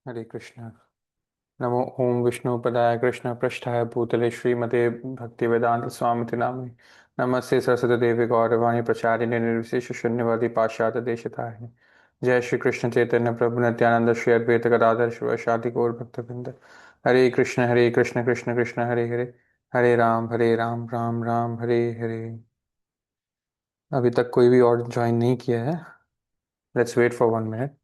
हरे कृष्ण। नमो ओम विष्णुपदाय कृष्ण पृष्ठाय भूतले श्रीमते भक्तिवेदांत स्वामिति नामे। नमस्ते सरस्वती देवी गौरवाणी प्रचारिणे निर्विशेष शून्यवादी पाश्चात्य देशतारिणे। जय श्री कृष्ण चैतन्य प्रभु नित्यानंद श्री अद्वैत गदाधर शिवासादि गौर भक्तवृंद। हरे कृष्ण कृष्ण कृष्ण हरे हरे, हरे राम राम राम हरे हरे। अभी तक कोई भी और ज्वाइन नहीं किया है। Let's wait for 1 minute.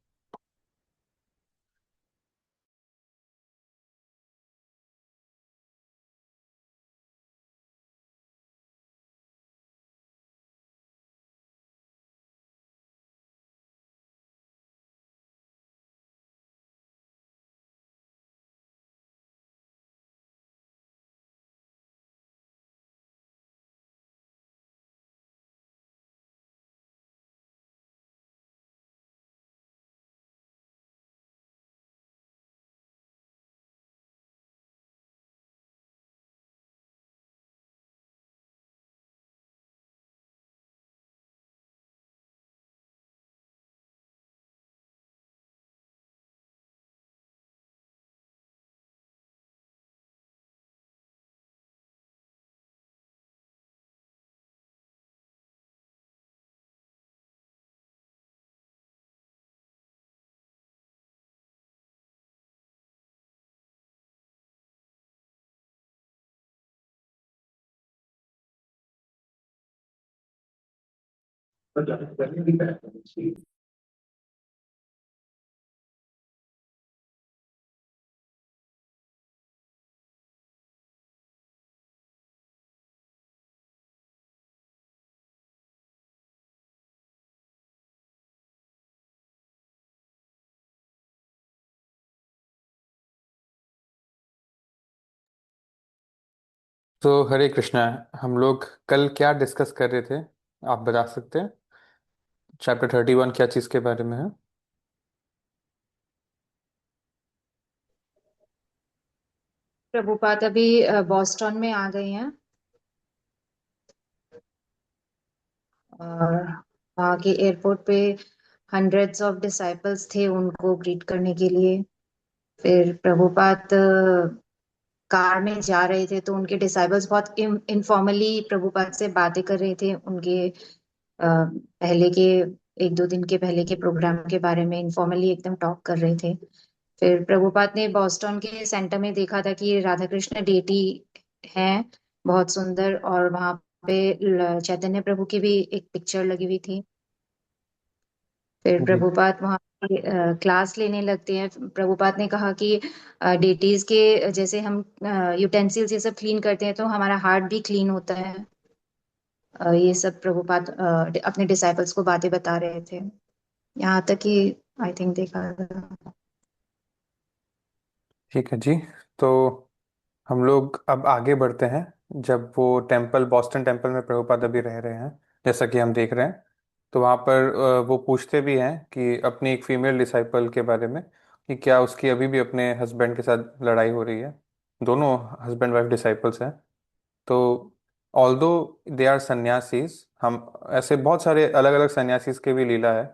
तो हरे कृष्णा। हम लोग कल क्या डिस्कस कर रहे थे, आप बता सकते हैं? चैप्टर 31 क्या चीज़ के बारे में है? प्रभुपाद अभी बॉस्टन में आ गए हैं और वहाँ के एयरपोर्ट पे हंड्रेड्स ऑफ डिसाइपल्स थे उनको ग्रीट करने के लिए। फिर प्रभुपाद कार में जा रहे थे तो उनके डिसाइपल्स बहुत इनफॉर्मली प्रभुपाद से बातें कर रहे थे उनके पहले के 1-2 दिन के पहले के प्रोग्राम के बारे में इनफॉर्मली एकदम टॉक कर रहे थे। फिर प्रभुपाद ने बॉस्टन के सेंटर में देखा था कि राधा कृष्ण डेटी हैं बहुत सुंदर, और वहां पे चैतन्य प्रभु की भी एक पिक्चर लगी हुई थी। फिर जी। प्रभुपाद वहाँ क्लास लेने लगते हैं। प्रभुपाद ने कहा कि डेटीज के जैसे हम यूटेंसिल्स ये सब क्लीन करते हैं तो हमारा हार्ट भी क्लीन होता है। ये सब प्रभुपाद अपने डिसाइपल्स को बातें बता रहे थे, यहाँ तक कि आई थिंक देखा था। ठीक है जी। तो हम लोग अब आगे बढ़ते हैं। जब वो टेम्पल, बॉस्टन टेम्पल में प्रभुपाद अभी रह रहे हैं, जैसा कि हम देख रहे हैं, तो वहाँ पर वो पूछते भी हैं कि अपनी एक फीमेल डिसाइपल के बारे में, कि क्या उसकी अभी भी अपने हस्बैंड के साथ लड़ाई हो रही है। दोनों हस्बैंड वाइफ डिसाइपल्स हैं। तो ऑल्दो दे आर सन्यासीज, हम ऐसे बहुत सारे अलग अलग सन्यासीज के भी लीला है।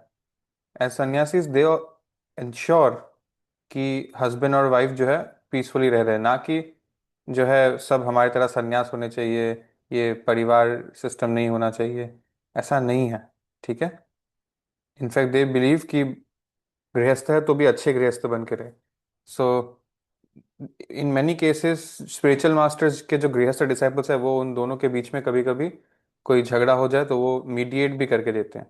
एज सन्यासीज दे इंश्योर कि हस्बैंड और वाइफ जो है पीसफुली रह रहे हैं, ना कि जो है सब हमारी तरह सन्यास होने चाहिए, ये परिवार सिस्टम नहीं होना चाहिए। ऐसा नहीं है। ठीक है। इनफैक्ट दे बिलीव कि गृहस्थ है तो भी अच्छे गृहस्थ बन के रहे। So in many cases spiritual masters के जो गृहस्थ डिसाइपल्स है, वो उन दोनों के बीच में कभी कभी कोई झगड़ा हो जाए तो वो मीडिएट भी करके देते हैं।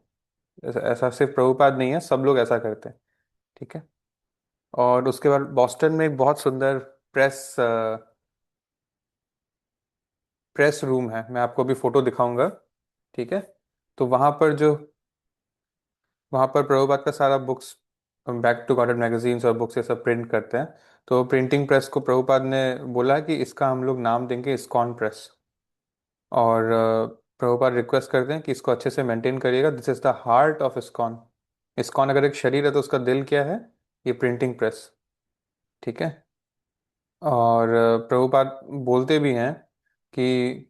ऐसा सिर्फ प्रभुपाद नहीं है, सब लोग ऐसा करते हैं। ठीक है। और उसके बाद बॉस्टन में एक बहुत सुंदर प्रेस प्रेस रूम है, मैं आपको अभी फोटो दिखाऊंगा। ठीक है। तो वहाँ पर प्रभुपाद का सारा books, back to Godhead magazines और बुक्स ये सब प्रिंट करते हैं। तो प्रिंटिंग प्रेस को प्रभुपाद ने बोला कि इसका हम लोग नाम देंगे इस्कॉन प्रेस। और प्रभुपाद रिक्वेस्ट करते हैं कि इसको अच्छे से मेंटेन करिएगा, this is the heart of ISKCON. ISKCON अगर एक शरीर है तो उसका दिल क्या है? ये प्रिंटिंग प्रेस। ठीक है। और प्रभुपाद बोलते भी हैं कि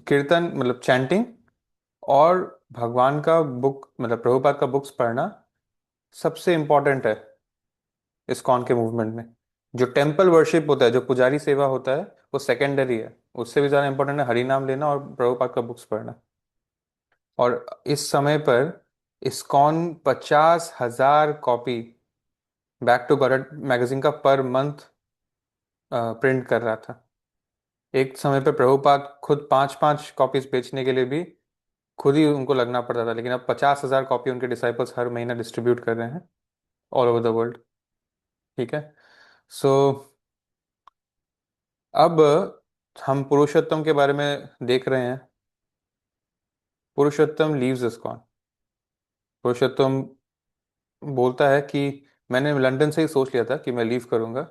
कीर्तन मतलब चैंटिंग और भगवान का बुक मतलब प्रभुपाद का बुक्स पढ़ना सबसे इम्पोर्टेंट है। इस्कॉन के मूवमेंट में। जो टेम्पल वर्शिप होता है, जो पुजारी सेवा होता है, वो सेकेंडरी है। उससे भी ज्यादा इंपॉर्टेंट है हरि नाम लेना और प्रभुपाद का बुक्स पढ़ना। और इस समय पर ISKCON 50,000 copy back to God magazine का पर मंथ प्रिंट कर रहा था। एक समय पर प्रभुपाद खुद 5-5 कॉपीज बेचने के लिए भी खुद ही उनको लगना पड़ता था, लेकिन अब 50,000 कॉपी उनके डिसाइपल्स हर महीना डिस्ट्रीब्यूट कर रहे हैं ऑल ओवर द वर्ल्ड। ठीक है। सो अब हम पुरुषोत्तम के बारे में देख रहे हैं। पुरुषोत्तम लीव्स इस्कॉन। पुरुषोत्तम बोलता है कि मैंने लंदन से ही सोच लिया था कि मैं लीव करूंगा,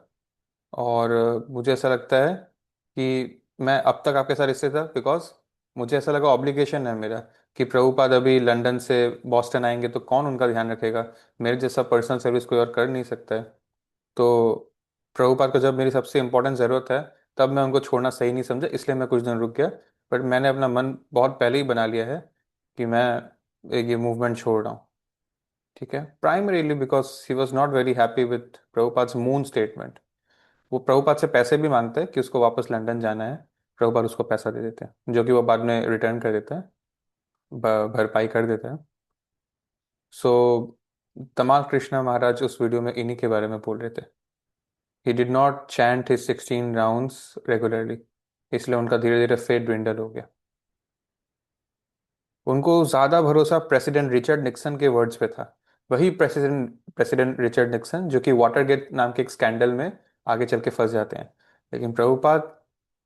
और मुझे ऐसा लगता है कि मैं अब तक आपके साथ इससे था बिकॉज मुझे ऐसा लगा ऑब्लिगेशन है मेरा कि प्रभुपाद अभी लंदन से बॉस्टन आएंगे तो कौन उनका ध्यान रखेगा। मेरे जैसा पर्सनल सर्विस कोई और कर नहीं सकता है। तो प्रभुपाद को जब मेरी सबसे इम्पोर्टेंट ज़रूरत है, तब मैं उनको छोड़ना सही नहीं समझा, इसलिए मैं कुछ दिन रुक गया। बट मैंने अपना मन बहुत पहले ही बना लिया है कि मैं ये मूवमेंट छोड़ रहा हूँ। ठीक है। Primarily because he was not very happy with Prabhupada's moon statement. वो प्रभुपाद से पैसे भी मांगते हैं कि उसको वापस लंदन जाना है। प्रभुपाद उसको पैसा दे देते हैं, जो कि वो बाद में रिटर्न कर देता है, भरपाई कर देता है। सो तमाल कृष्णा महाराज उस वीडियो में इन्हीं के बारे में बोल रहे थे। He did not chant his 16 rounds regularly, इसलिए उनका धीरे धीरे फेथ dwindle हो गया। उनको ज्यादा भरोसा प्रेसिडेंट रिचर्ड निक्सन के वर्ड्स पे था। वही प्रेसिडेंट प्रेसिडेंट रिचर्ड निक्सन जो कि वाटरगेट नाम के एक स्कैंडल में आगे चल के फंस जाते हैं। लेकिन प्रभुपाद,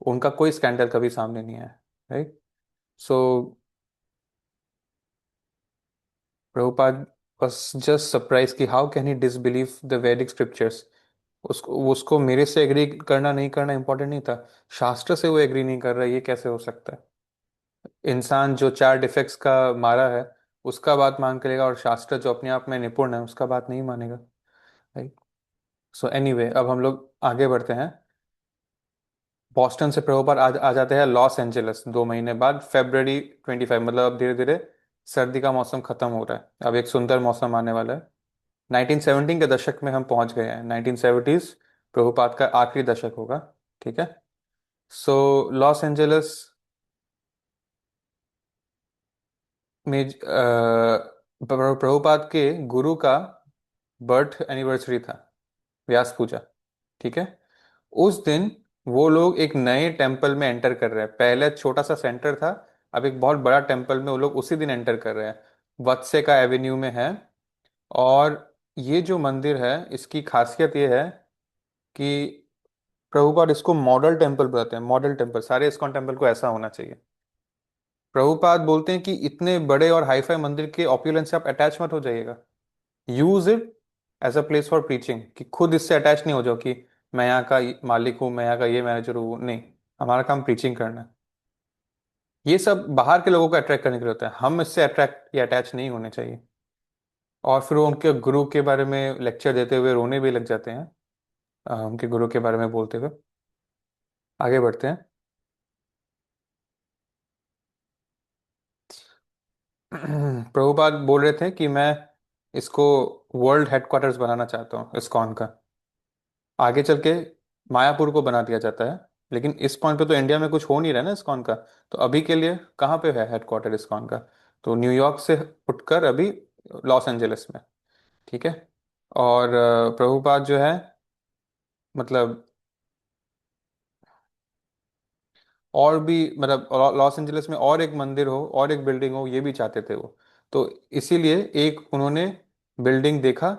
उनका कोई स्कैंडल कभी सामने नहीं आया। Right. So Prabhupada was just surprised कि how can he disbelieve the वैदिक स्क्रिप्चर्स। उसको उसको मेरे से एग्री करना नहीं करना इंपॉर्टेंट नहीं था, शास्त्र से वो एग्री नहीं कर रहा है, ये कैसे हो सकता है। इंसान जो 4 डिफेक्ट्स का मारा है उसका बात मान करेगा, और शास्त्र जो अपने आप में निपुण है उसका बात नहीं मानेगा। राइट। सो एनीवे, अब हम लोग आगे बढ़ते हैं। बॉस्टन से प्रभुपाद आ जाते हैं लॉस एंजलिस 2 महीने बाद, February 25। मतलब अब धीरे धीरे सर्दी का मौसम खत्म हो रहा है, अब एक सुंदर मौसम आने वाला है। 1917 के दशक में हम पहुंच गए हैं। 1970s प्रभुपाद का आखिरी दशक होगा। ठीक है। सो लॉस एंजलिस में प्रभुपाद के गुरु का बर्थ एनिवर्सरी था, व्यास पूजा। ठीक है। उस दिन वो लोग एक नए टेम्पल में एंटर कर रहे हैं। पहले छोटा सा सेंटर था, अब एक बहुत बड़ा टेम्पल में वो लोग उसी दिन एंटर कर रहे हैं। वत्से का एवेन्यू में है। और ये जो मंदिर है इसकी खासियत ये है कि प्रभुपाद इसको मॉडल टेम्पल बताते हैं। मॉडल टेम्पल, सारे इस्कॉन टेम्पल को ऐसा होना चाहिए। प्रभुपाद बोलते हैं कि इतने बड़े और हाईफाई मंदिर के ऑप्युलेंस से आप अटैच मत हो जाइएगा। Use it as a place for preaching, कि खुद इससे अटैच नहीं हो जाओ कि मैं यहाँ का मालिक हूँ, मैं यहाँ का ये मैनेजर हूँ। वो नहीं, हमारा काम प्रीचिंग करना है। ये सब बाहर के लोगों को अट्रैक्ट करने के लिए होता है, हम इससे अट्रैक्ट या अटैच नहीं होने चाहिए। और फिर वो उनके गुरु के बारे में लेक्चर देते हुए रोने भी लग जाते हैं, उनके गुरु के बारे में बोलते हुए। आगे बढ़ते हैं। प्रभुपाद बोल रहे थे कि मैं इसको वर्ल्ड हेडक्वार्टर्स बनाना चाहता हूँ इस्कॉन का। आगे चल के मायापुर को बना दिया जाता है, लेकिन इस पॉइंट पे तो इंडिया में कुछ हो नहीं रहा है ना इस्कॉन का। तो अभी के लिए कहाँ पे है हेडक्वार्टर इस्कॉन का? तो न्यूयॉर्क से उठकर अभी लॉस एंजलिस में। ठीक है। और प्रभुपाद जो है, मतलब और भी, मतलब लॉस एंजलिस में और एक मंदिर हो और एक बिल्डिंग हो, ये भी चाहते थे वो। तो इसीलिए एक उन्होंने बिल्डिंग देखा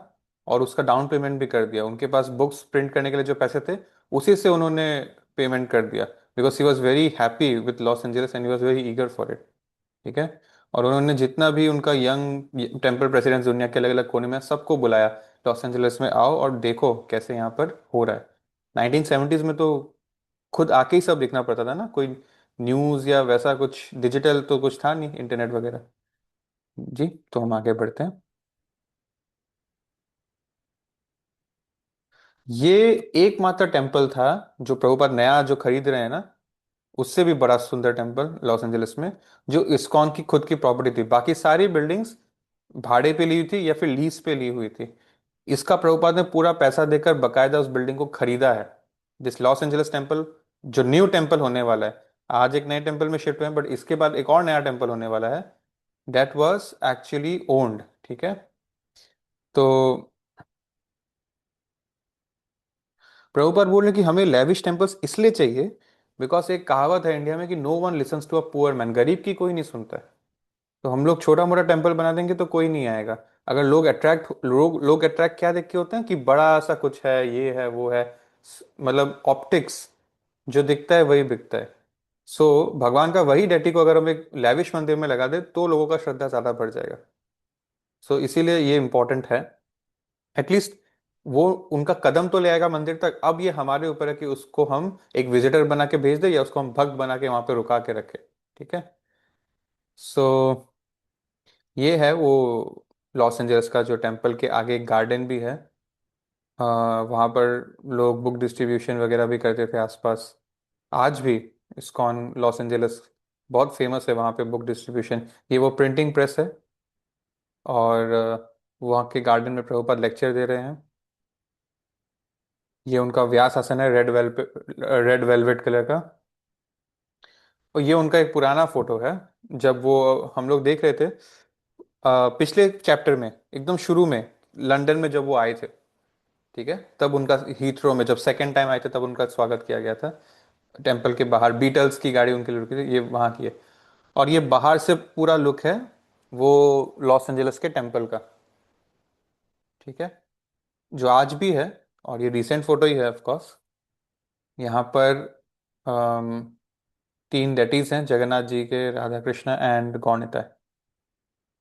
और उसका डाउन पेमेंट भी कर दिया। उनके पास बुक्स प्रिंट करने के लिए जो पैसे थे उसी से उन्होंने पेमेंट कर दिया, because he was very happy with Los Angeles and he was very eager for it. ठीक है। और उन्होंने जितना भी उनका यंग टेम्पल प्रेसिडेंट्स दुनिया के अलग अलग कोने में, सबको बुलाया लॉस एंजलिस में, आओ और देखो कैसे यहाँ पर हो रहा है। 1970s में तो खुद आके ही सब देखना पड़ता था ना, कोई न्यूज़ या वैसा कुछ डिजिटल तो कुछ था नहीं, इंटरनेट वगैरह। जी। तो हम आगे बढ़ते हैं। ये एकमात्र टेम्पल था जो प्रभुपाद नया जो खरीद रहे हैं ना, उससे भी बड़ा सुंदर टेम्पल लॉस एंजलिस में, जो इस्कॉन की खुद की प्रॉपर्टी थी। बाकी सारी बिल्डिंग्स भाड़े पे ली हुई थी या फिर लीज पे ली हुई थी। इसका प्रभुपाद ने पूरा पैसा देकर बकायदा उस बिल्डिंग को खरीदा है। दिस लॉस एंजलिस टेम्पल, जो न्यू टेम्पल होने वाला है, आज एक नए टेम्पल में शिफ्ट हुए हैं बट इसके बाद एक और नया टेम्पल होने वाला है, दैट वाज एक्चुअली ओन्ड। ठीक है। तो प्रभुपाद बोल रहे हैं कि हमें लेविश टेम्पल्स इसलिए चाहिए बिकॉज एक कहावत है इंडिया में कि no one listens to a poor man, गरीब की कोई नहीं सुनता है। तो हम लोग छोटा मोटा टेम्पल बना देंगे तो कोई नहीं आएगा। अगर लोग अट्रैक्ट क्या देख के होते हैं कि बड़ा सा कुछ है, ये है वो है, मतलब ऑप्टिक्स, जो दिखता है वही बिकता है। सो भगवान का वही डेटी को अगर हम एक लैविश मंदिर में लगा दे तो लोगों का श्रद्धा ज्यादा बढ़ जाएगा। सो इसीलिए ये इंपॉर्टेंट है। एटलीस्ट वो उनका कदम तो ले आएगा मंदिर तक। अब ये हमारे ऊपर है कि उसको हम एक विजिटर बना के भेज दे या उसको हम भक्त बना के वहां पे रुका के रखें। ठीक है। सो ये है वो लॉस एंजल्स का जो टेम्पल के आगे एक गार्डन भी है। वहाँ पर लोग बुक डिस्ट्रीब्यूशन वगैरह भी करते थे आसपास। आज भी इस्कॉन लॉस एंजल्स बहुत फेमस है वहाँ पे बुक डिस्ट्रीब्यूशन। ये वो प्रिंटिंग प्रेस है। और वहाँ के गार्डन में प्रभुपाद लेक्चर दे रहे हैं। ये उनका व्यास आसन है, रेड वेलवेट कलर का। और ये उनका एक पुराना फोटो है, जब वो हम लोग देख रहे थे पिछले चैप्टर में एकदम शुरू में, लंदन में जब वो आए थे। ठीक है। तब उनका हीथ्रो में जब सेकंड टाइम आए थे तब उनका स्वागत किया गया था। टेम्पल के बाहर बीटल्स की गाड़ी उनके लिए रुकी थी, ये वहाँ की है। और ये बाहर से पूरा लुक है वो लॉस एंजलिस के टेम्पल का। ठीक है। जो आज भी है। और ये रिसेंट फोटो ही है ऑफ कोर्स। यहाँ पर अम, तीन डेटीज हैं, जगन्नाथ जी के, राधा कृष्ण एंड गौणिता।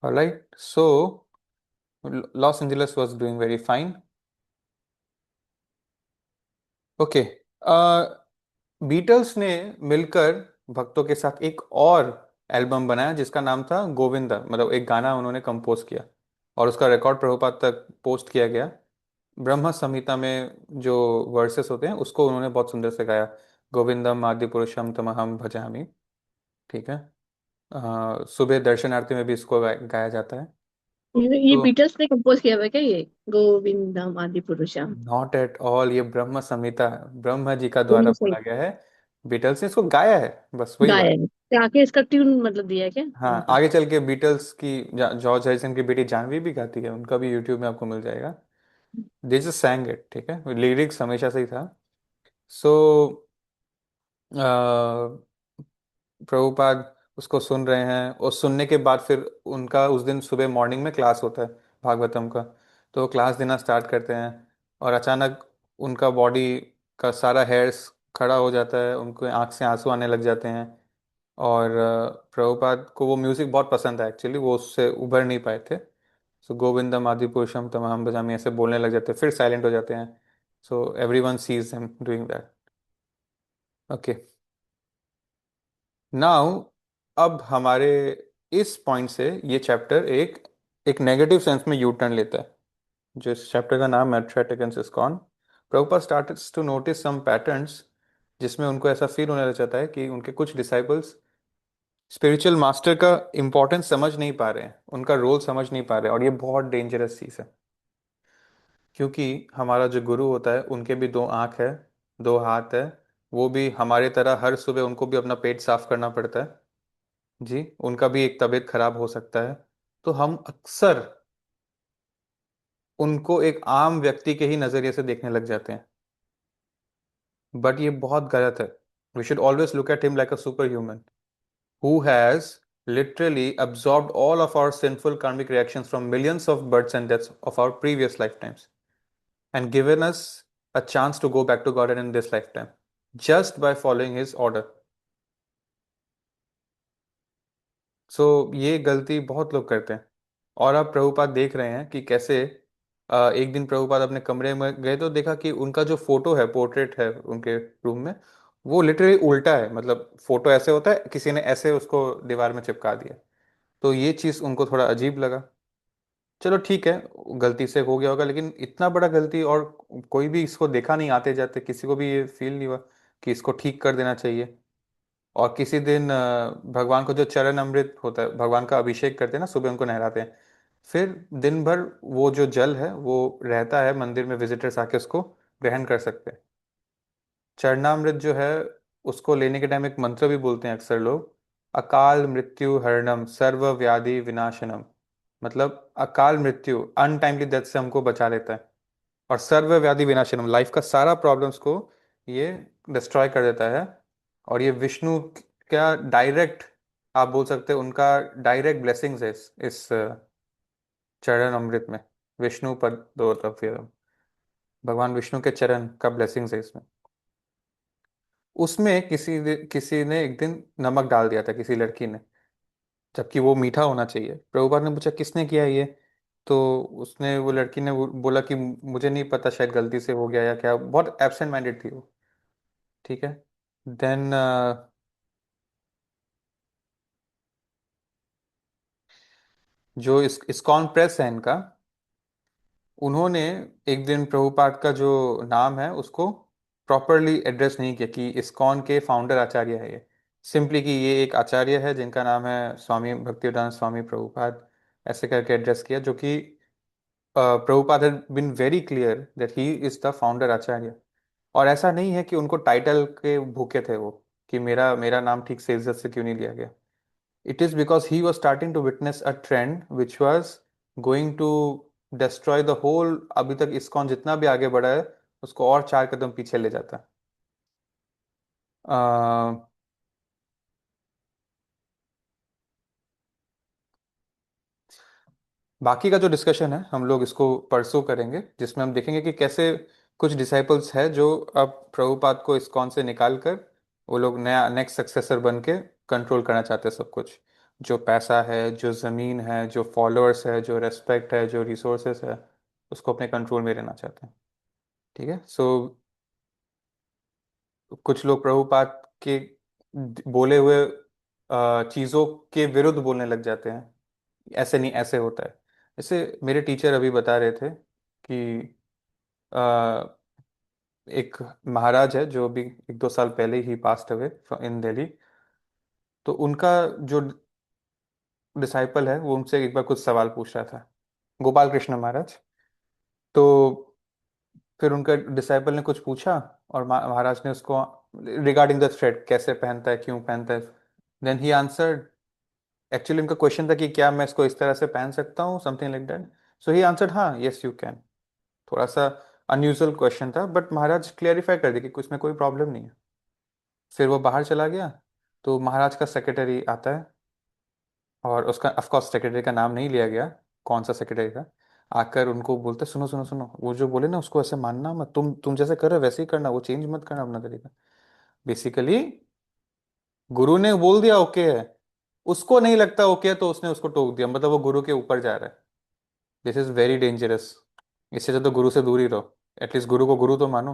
Alright. So Los Angeles was doing very fine. Okay. Beatles ने मिलकर भक्तों के साथ एक और एल्बम बनाया जिसका नाम था गोविंदा, मतलब एक गाना उन्होंने कंपोज किया। और उसका रिकॉर्ड प्रभुपाद तक पोस्ट किया गया। ब्रह्म संहिता में जो वर्सेस होते हैं उसको उन्होंने बहुत सुंदर से गाया। गोविंदम आदि पुरुषम तमहम भजामि। ठीक है। सुबह दर्शन आरती में भी इसको गाया जाता है। ये तो बीटल्स ने कंपोज किया हुआ है क्या ये? गोविंदम आदि पुरुषम। नॉट एट ऑल, ये ब्रह्म संहिता ब्रह्मा जी का द्वारा दोनों सही बोला गया है। बीटल्स ने इसको गाया है, बस वही बात। गाया है क्या? आके इसका ट्यून मतलब दिया है क्या हाँ, उनका? आगे चल के बीटल्स की जॉर्ज हैरिसन की बेटी जानवी भी गाती है, उनका भी यूट्यूब में आपको मिल जाएगा। They just सैंग it. ठीक है। लिरिक्स हमेशा से ही था। सो प्रभुपाद उसको सुन रहे हैं और सुनने के बाद फिर उनका उस दिन सुबह मॉर्निंग में क्लास होता है भागवतम का। तो वो क्लास देना स्टार्ट करते हैं। और अचानक उनका बॉडी का सारा हेयर्स खड़ा हो जाता है, उनको आंख से आंसू आने लग जाते हैं। और प्रभुपाद को वो म्यूजिक बहुत पसंद है, एक्चुअली वो उससे उभर नहीं पाए थे। सो गोविंदम आदि पुरुषम तमहम भजामि ऐसे बोलने लग जाते हैं, फिर साइलेंट हो जाते हैं। So everyone sees him doing that. Okay. Now अब हमारे इस पॉइंट से ये चैप्टर एक एक नेगेटिव सेंस में यू टर्न लेता है। जो इस चैप्टर का नाम है threat against ISKCON. Prabhupada starts to notice some patterns जिसमें उनको ऐसा फील होने लग जाता है कि उनके कुछ डिसाइपल्स स्पिरिचुअल मास्टर का इंपॉर्टेंस समझ नहीं पा रहे हैं, उनका रोल समझ नहीं पा रहे हैं। और ये बहुत डेंजरस चीज़ है, क्योंकि हमारा जो गुरु होता है उनके भी दो आंख है, दो हाथ है। वो भी हमारे तरह हर सुबह उनको भी अपना पेट साफ करना पड़ता है। जी, उनका भी एक तबीयत खराब हो सकता है। तो हम अक्सर उनको एक आम व्यक्ति के ही नजरिए से देखने लग जाते हैं। बट ये बहुत गलत है। We should always look at him like a super human who has literally absorbed all of our sinful karmic reactions from millions of births and deaths of our previous lifetimes and given us a chance to go back to God in this lifetime just by following his order. सो ये गलती बहुत लोग करते हैं। और अब प्रभुपाद देख रहे हैं कि कैसे एक दिन प्रभुपाद अपने कमरे में गए तो देखा कि उनका जो फोटो है, पोर्ट्रेट है उनके रूम में, वो लिटरली उल्टा है। मतलब फोटो ऐसे होता है, किसी ने ऐसे उसको दीवार में चिपका दिया। तो ये चीज़ उनको थोड़ा अजीब लगा। चलो ठीक है, गलती से हो गया होगा, लेकिन इतना बड़ा गलती, और कोई भी इसको देखा नहीं आते जाते, किसी को भी ये फील नहीं हुआ कि इसको ठीक कर देना चाहिए। और किसी दिन भगवान को जो चरण अमृत होता है, भगवान का अभिषेक करते हैं ना, सुबह उनको नहलाते हैं, फिर दिन भर वो जो जल है वो रहता है मंदिर में, विजिटर्स आके उसको ग्रहण कर सकते हैं। चरणामृत जो है, उसको लेने के टाइम एक मंत्र भी बोलते हैं अक्सर लोग, अकाल मृत्यु हरणम सर्व व्याधि विनाशनम। मतलब अकाल मृत्यु, अनटाइमली डेथ से हमको बचा लेता है, और सर्व व्याधि विनाशनम, लाइफ का सारा प्रॉब्लम्स को ये डिस्ट्रॉय कर देता है। और ये विष्णु का डायरेक्ट, आप बोल सकते हैं उनका डायरेक्ट ब्लेसिंग्स है इस चरण अमृत में। विष्णु पद दो तत्व, भगवान विष्णु के चरण का ब्लेसिंग्स है इसमें। उसमें किसी ने एक दिन नमक डाल दिया था, किसी लड़की ने, जबकि वो मीठा होना चाहिए। प्रभुपाद ने पूछा किसने किया ये? तो उसने, वो लड़की ने बोला कि मुझे नहीं पता, शायद गलती से हो गया या क्या, बहुत एब्सेंट माइंडेड थी वो। ठीक है। देन जो इस्कॉन प्रेस है इनका, उन्होंने एक दिन प्रभुपाद का जो नाम है उसको प्रॉपरली एड्रेस नहीं किया कि इस्कॉन के फाउंडर आचार्य है ये। सिंपली कि ये एक आचार्य है जिनका नाम है स्वामी भक्तिवेदांत स्वामी प्रभुपाद, ऐसे करके एड्रेस किया, जो कि Prabhupada had been very clear that he is the founder acharya. और ऐसा नहीं है कि उनको टाइटल के भूखे थे वो, कि मेरा मेरा नाम ठीक से इज्जत से क्यों नहीं लिया गया। It is because he was starting to witness a trend which was going to destroy the whole। अभी तक इस्कॉन जितना भी आगे बढ़ा है उसको और 4 कदम पीछे ले जाता है। अ, बाकी का जो डिस्कशन है हम लोग इसको परसों करेंगे, जिसमें हम देखेंगे कि कैसे कुछ डिसाइपल्स है जो अब प्रभुपाद को इस्कॉन से निकाल कर वो लोग नया नेक्स्ट सक्सेसर बन के कंट्रोल करना चाहते हैं सब कुछ। जो पैसा है, जो ज़मीन है, जो फॉलोअर्स है, जो रेस्पेक्ट है, जो रिसोर्सेस है, उसको अपने कंट्रोल में लेना चाहते हैं। ठीक है। सो कुछ लोग प्रभुपाद के बोले हुए चीजों के विरुद्ध बोलने लग जाते हैं, ऐसे नहीं, ऐसे होता है। जैसे मेरे टीचर अभी बता रहे थे कि अ, एक महाराज है जो अभी 1-2 साल पहले ही पास्ट अवे इन दिल्ली। तो उनका जो डिसाइपल है वो उनसे एक बार कुछ सवाल पूछ रहा था, गोपाल कृष्ण महाराज। तो फिर उनका डिसाइपल ने कुछ पूछा, और महाराज ने उसको रिगार्डिंग द थ्रेड, कैसे पहनता है, क्यों पहनता है। देन ही आंसर्ड, एक्चुअली उनका क्वेश्चन था कि क्या मैं इसको इस तरह से पहन सकता हूँ, something like that. So he answered हाँ यस यू कैन। थोड़ा सा अनयूजुअल क्वेश्चन था, बट महाराज क्लियरिफाई कर दिया कि इसमें कोई प्रॉब्लम नहीं है। फिर वो बाहर चला गया। तो महाराज का सेक्रेटरी आता है, और उसका ऑफ कोर्स सेक्रेटरी का नाम नहीं लिया गया, कौन सा सेक्रेटरी था। आकर उनको बोलते, सुनो सुनो सुनो, वो जो बोले ना उसको ऐसे मानना मत, तुम जैसे कर रहे हो वैसे ही करना, वो चेंज मत करना अपना तरीका। बेसिकली गुरु ने बोल दिया ओके है, उसको नहीं लगता ओके है, तो उसने उसको टोक दिया, मतलब वो गुरु के ऊपर जा रहा है। This is very dangerous. इससे तो गुरु से दूर ही रहो। एटलीस्ट गुरु को गुरु तो मानो।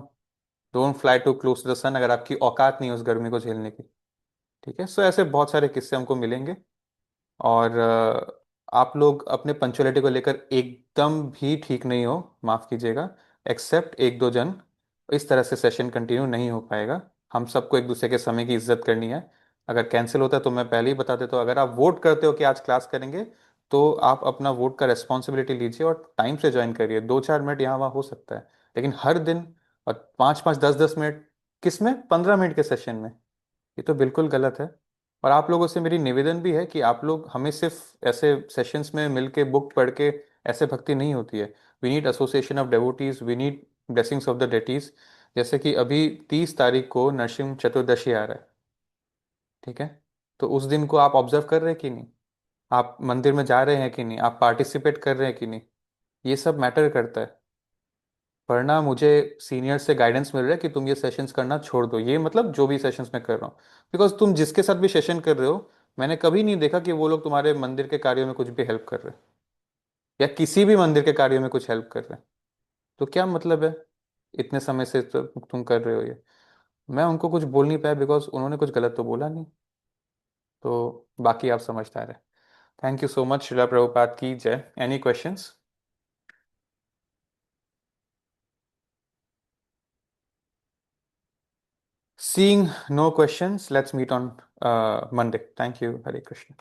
Don't fly too close to the sun, अगर आपकी औकात नहीं है उस गर्मी को झेलने की। ठीक है। सो ऐसे बहुत सारे किस्से हमको मिलेंगे। और आप लोग अपने पंचुअलिटी को लेकर एकदम भी ठीक नहीं हो, माफ कीजिएगा। एक्सेप्ट 1-2 जन, इस तरह से सेशन कंटिन्यू नहीं हो पाएगा। हम सबको एक दूसरे के समय की इज्जत करनी है। अगर कैंसिल होता है तो मैं पहले ही बता देता हूँ, अगर आप वोट करते हो कि आज क्लास करेंगे, तो आप अपना वोट का रिस्पॉन्सिबिलिटी लीजिए और टाइम से ज्वाइन करिए। 2-4 मिनट यहाँ वहाँ हो सकता है, लेकिन हर दिन और 5-5 10-10 मिनट, किसमें 15 मिनट के सेशन में, ये तो बिल्कुल गलत है। और आप लोगों से मेरी निवेदन भी है कि आप लोग हमें सिर्फ ऐसे सेशंस में मिलके बुक पढ़ के ऐसे भक्ति नहीं होती है। We need association of devotees, we need blessings of the deities. जैसे कि अभी 30 तारीख को नरसिंह चतुर्दशी आ रहा है। ठीक है। तो उस दिन को आप ऑब्जर्व कर रहे हैं कि नहीं? आप मंदिर में जा रहे हैं कि नहीं? आप पार्टिसिपेट कर रहे हैं कि नहीं? ये सब मैटर करता है। वरना मुझे सीनियर से गाइडेंस मिल रहा है कि तुम ये सेशंस करना छोड़ दो, ये मतलब जो भी सेशंस मैं कर रहा हूँ। बिकॉज तुम जिसके साथ भी सेशन कर रहे हो, मैंने कभी नहीं देखा कि वो लोग तुम्हारे मंदिर के कार्यों में कुछ भी हेल्प कर रहे हैं, या किसी भी मंदिर के कार्यों में कुछ हेल्प कर रहे हैं। तो क्या मतलब है? इतने समय से तो तुम कर रहे हो ये। मैं उनको कुछ बोल नहीं पाया बिकॉज उन्होंने कुछ गलत तो बोला नहीं। तो बाकी आप समझदार है। Thank you so much. शिला प्रभुपाद की जय। Any questions? Seeing no questions, let's meet on Monday. Thank you. Hare Krishna.